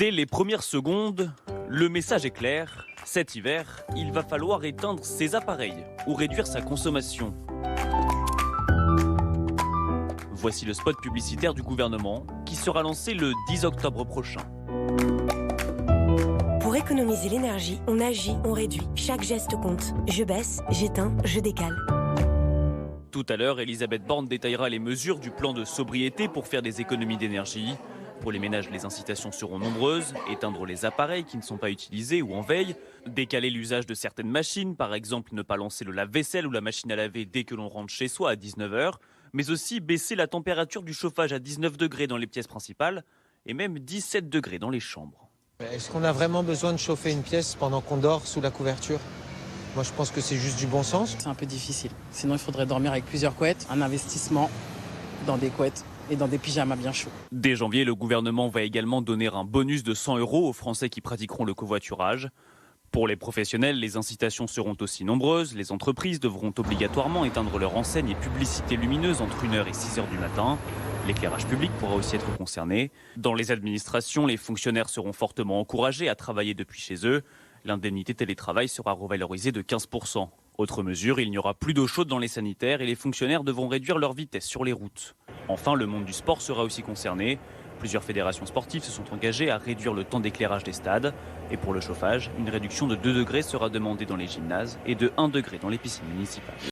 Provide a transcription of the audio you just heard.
Dès les premières secondes, le message est clair. Cet hiver, il va falloir éteindre ses appareils ou réduire sa consommation. Voici le spot publicitaire du gouvernement qui sera lancé le 10 octobre prochain. Pour économiser l'énergie, on agit, on réduit. Chaque geste compte. Je baisse, j'éteins, je décale. Tout à l'heure, Elisabeth Borne détaillera les mesures du plan de sobriété pour faire des économies d'énergie. Pour les ménages, les incitations seront nombreuses. Éteindre les appareils qui ne sont pas utilisés ou en veille. Décaler l'usage de certaines machines, par exemple ne pas lancer le lave-vaisselle ou la machine à laver dès que l'on rentre chez soi à 19 h. Mais aussi baisser la température du chauffage à 19 degrés dans les pièces principales et même 17 degrés dans les chambres. Est-ce qu'on a vraiment besoin de chauffer une pièce pendant qu'on dort sous la couverture ? Moi, je pense que c'est juste du bon sens. C'est un peu difficile. Sinon, il faudrait dormir avec plusieurs couettes. Un investissement dans des couettes et dans des pyjamas bien chauds. Dès janvier, le gouvernement va également donner un bonus de 100 € aux Français qui pratiqueront le covoiturage. Pour les professionnels, les incitations seront aussi nombreuses. Les entreprises devront obligatoirement éteindre leurs enseignes et publicités lumineuses entre 1 h et 6 h du matin. L'éclairage public pourra aussi être concerné. Dans les administrations, les fonctionnaires seront fortement encouragés à travailler depuis chez eux. L'indemnité télétravail sera revalorisée de 15 %. Autre mesure, il n'y aura plus d'eau chaude dans les sanitaires et les fonctionnaires devront réduire leur vitesse sur les routes. Enfin, le monde du sport sera aussi concerné. Plusieurs fédérations sportives se sont engagées à réduire le temps d'éclairage des stades. Et pour le chauffage, une réduction de 2 degrés sera demandée dans les gymnases et de 1 degré dans les piscines municipales.